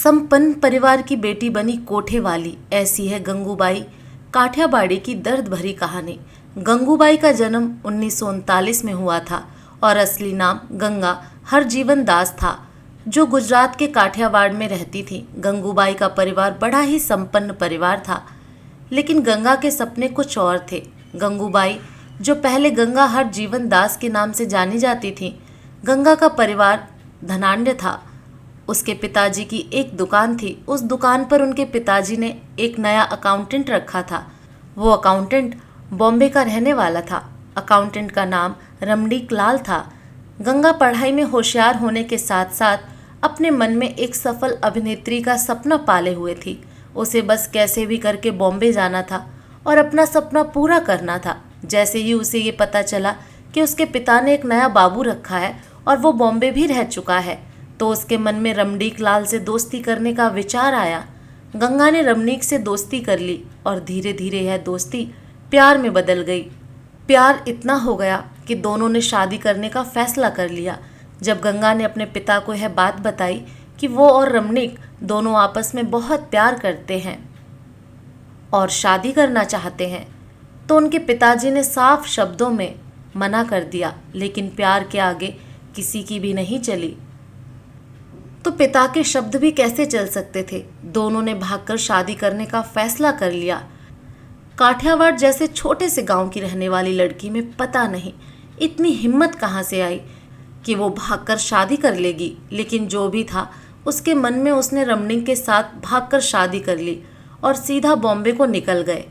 संपन्न परिवार की बेटी बनी कोठे वाली, ऐसी है गंगूबाई काठियावाड़ी की दर्द भरी कहानी। गंगूबाई का जन्म 1939 में हुआ था और असली नाम गंगा हरजीवन दास था, जो गुजरात के काठियावाड़ में रहती थी। गंगूबाई का परिवार बड़ा ही संपन्न परिवार था, लेकिन गंगा के सपने कुछ और थे। गंगूबाई, जो पहले गंगा हरजीवन दास के नाम से जानी जाती थी, गंगा का परिवार धनाढ्य था। उसके पिताजी की एक दुकान थी। उस दुकान पर उनके पिताजी ने एक नया अकाउंटेंट रखा था। वो अकाउंटेंट बॉम्बे का रहने वाला था। अकाउंटेंट का नाम रमणीक लाल था। गंगा पढ़ाई में होशियार होने के साथ साथ अपने मन में एक सफल अभिनेत्री का सपना पाले हुए थी। उसे बस कैसे भी करके बॉम्बे जाना था और अपना सपना पूरा करना था। जैसे ही उसे ये पता चला कि उसके पिता ने एक नया बाबू रखा है और वो बॉम्बे भी रह चुका है, तो उसके मन में रमणीक लाल से दोस्ती करने का विचार आया। गंगा ने रमणीक से दोस्ती कर ली और धीरे धीरे यह दोस्ती प्यार में बदल गई। प्यार इतना हो गया कि दोनों ने शादी करने का फैसला कर लिया। जब गंगा ने अपने पिता को यह बात बताई कि वो और रमणीक दोनों आपस में बहुत प्यार करते हैं और शादी करना चाहते हैं, तो उनके पिताजी ने साफ शब्दों में मना कर दिया। लेकिन प्यार के आगे किसी की भी नहीं चली, तो पिता के शब्द भी कैसे चल सकते थे। दोनों ने भागकर शादी करने का फैसला कर लिया। काठियावाड़ जैसे छोटे से गांव की रहने वाली लड़की में पता नहीं इतनी हिम्मत कहाँ से आई कि वो भागकर शादी कर लेगी। लेकिन जो भी था, उसके मन में उसने रमणीक के साथ भागकर शादी कर ली और सीधा बॉम्बे को निकल गए।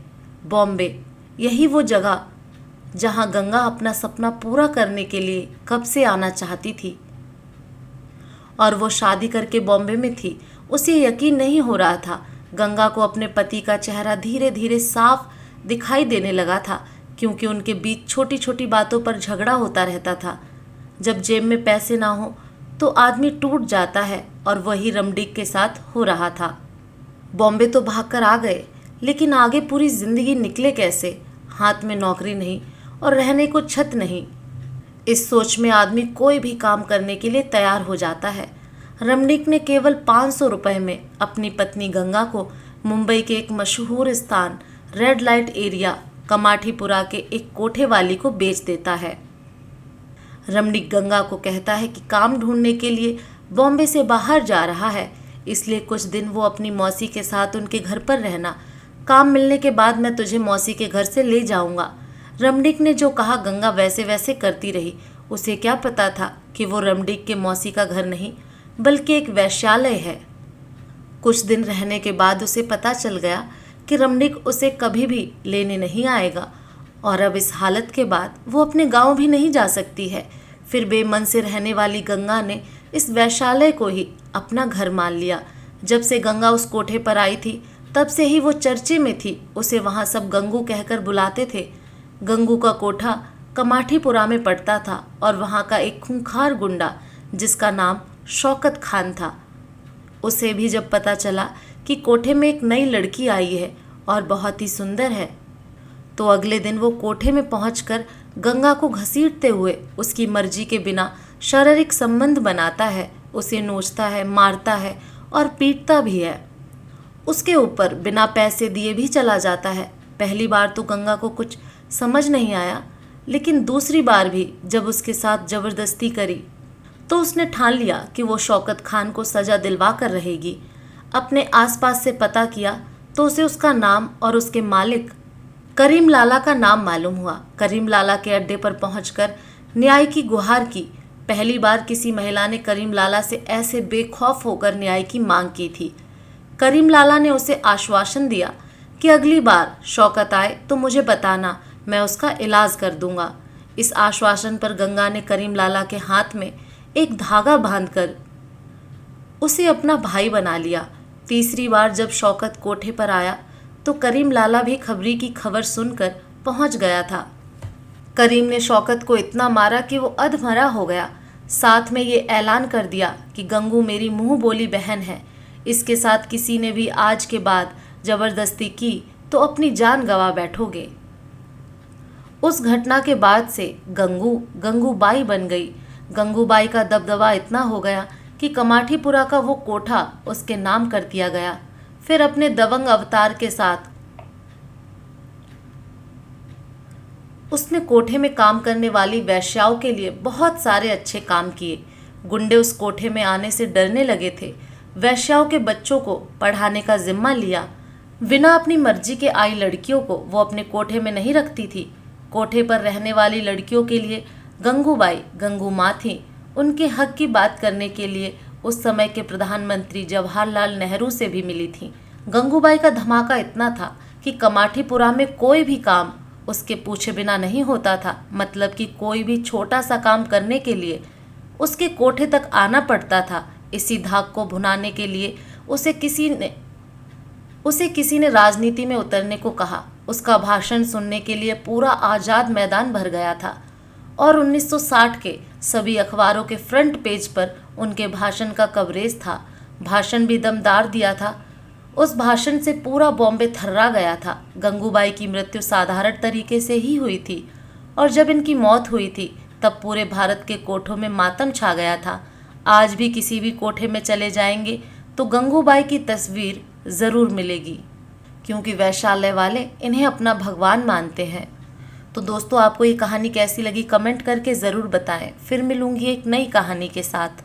बॉम्बे, यही वो जगह जहाँ गंगा अपना सपना पूरा करने के लिए कब से आना चाहती थी, और वो शादी करके बॉम्बे में थी। उसे यकीन नहीं हो रहा था। गंगा को अपने पति का चेहरा धीरे धीरे साफ दिखाई देने लगा था, क्योंकि उनके बीच छोटी छोटी बातों पर झगड़ा होता रहता था। जब जेब में पैसे ना हो तो आदमी टूट जाता है, और वही रमणीक के साथ हो रहा था। बॉम्बे तो भागकर आ गए, लेकिन आगे पूरी जिंदगी निकले कैसे। हाथ में नौकरी नहीं और रहने को छत नहीं। इस सोच में आदमी कोई भी काम करने के लिए तैयार हो जाता है। रमणीक ने केवल 500 रुपये में अपनी पत्नी गंगा को मुंबई के एक मशहूर स्थान रेड लाइट एरिया कमाठीपुरा के एक कोठे वाली को बेच देता है। रमणीक गंगा को कहता है कि काम ढूंढने के लिए बॉम्बे से बाहर जा रहा है, इसलिए कुछ दिन वो अपनी मौसी के साथ उनके घर पर रहना। काम मिलने के बाद मैं तुझे मौसी के घर से ले जाऊंगा। रमणीक ने जो कहा गंगा वैसे वैसे करती रही। उसे क्या पता था कि वो रमणीक के मौसी का घर नहीं, बल्कि एक वेश्यालय है। कुछ दिन रहने के बाद उसे पता चल गया कि रमणीक उसे कभी भी लेने नहीं आएगा, और अब इस हालत के बाद वो अपने गांव भी नहीं जा सकती है। फिर बेमन से रहने वाली गंगा ने इस वेश्यालय को ही अपना घर मान लिया। जब से गंगा उस कोठे पर आई थी, तब से ही वो चर्चे में थी। उसे वहाँ सब गंगू कहकर बुलाते थे। गंगू का कोठा कमाठीपुरा में पड़ता था, और वहाँ का एक खूंखार गुंडा जिसका नाम शौकत खान था, उसे भी जब पता चला कि कोठे में एक नई लड़की आई है और बहुत ही सुंदर है, तो अगले दिन वो कोठे में पहुंचकर गंगा को घसीटते हुए उसकी मर्जी के बिना शारीरिक संबंध बनाता है। उसे नोचता है, मारता है और पीटता भी है। उसके ऊपर बिना पैसे दिए भी चला जाता है। पहली बार तो गंगा को कुछ समझ नहीं आया, लेकिन दूसरी बार भी जब उसके साथ जबरदस्ती करी, तो उसने ठान लिया कि वो शौकत खान को सजा दिलवा कर रहेगी। अपने आसपास से पता किया तो उसे उसका नाम और उसके मालिक करीम लाला का नाम मालूम हुआ। करीम लाला के अड्डे पर पहुंचकर न्याय की गुहार की। पहली बार किसी महिला ने करीम लाला से ऐसे बेखौफ होकर न्याय की मांग की थी। करीम लाला ने उसे आश्वासन दिया कि अगली बार शौकत आए तो मुझे बताना, मैं उसका इलाज कर दूंगा। इस आश्वासन पर गंगा ने करीम लाला के हाथ में एक धागा बांधकर उसे अपना भाई बना लिया। तीसरी बार जब शौकत कोठे पर आया, तो करीम लाला भी खबरी की खबर सुनकर पहुंच गया था। करीम ने शौकत को इतना मारा कि वो अधमरा हो गया। साथ में ये ऐलान कर दिया कि गंगू मेरी मुंह बोली बहन है। इसके साथ किसी ने भी आज के बाद जबरदस्ती की तो अपनी जान गंवा बैठोगे। उस घटना के बाद से गंगूबाई बन गई। गंगूबाई का दबदबा इतना हो गया कि कमाठीपुरा का वो कोठा उसके नाम कर दिया गया। फिर अपने दबंग अवतार के साथ उसने कोठे में काम करने वाली वेश्याओं के लिए बहुत सारे अच्छे काम किए। गुंडे उस कोठे में आने से डरने लगे थे। वेश्याओं के बच्चों को पढ़ाने का जिम्मा लिया। बिना अपनी मर्जी के आई लड़कियों को वो अपने कोठे में नहीं रखती थी। कोठे पर रहने वाली लड़कियों के लिए गंगूबाई गंगू माँ थी। उनके हक की बात करने के लिए उस समय के प्रधानमंत्री जवाहरलाल नेहरू से भी मिली थी। गंगूबाई का धमाका इतना था कि कमाठीपुरा में कोई भी काम उसके पूछे बिना नहीं होता था। मतलब कि कोई भी छोटा सा काम करने के लिए उसके कोठे तक आना पड़ता था। इसी धाक को भुनाने के लिए उसे किसी ने राजनीति में उतरने को कहा। उसका भाषण सुनने के लिए पूरा आज़ाद मैदान भर गया था और 1960 के सभी अखबारों के फ्रंट पेज पर उनके भाषण का कवरेज था। भाषण भी दमदार दिया था। उस भाषण से पूरा बॉम्बे थर्रा गया था। गंगूबाई की मृत्यु साधारण तरीके से ही हुई थी और जब इनकी मौत हुई थी तब पूरे भारत के कोठों में मातम छा गया था। आज भी किसी भी कोठे में चले जाएंगे तो गंगूबाई की तस्वीर ज़रूर मिलेगी, क्योंकि वैशाल्य वाले इन्हें अपना भगवान मानते हैं। तो दोस्तों, आपको ये कहानी कैसी लगी कमेंट करके ज़रूर बताएं। फिर मिलूंगी एक नई कहानी के साथ।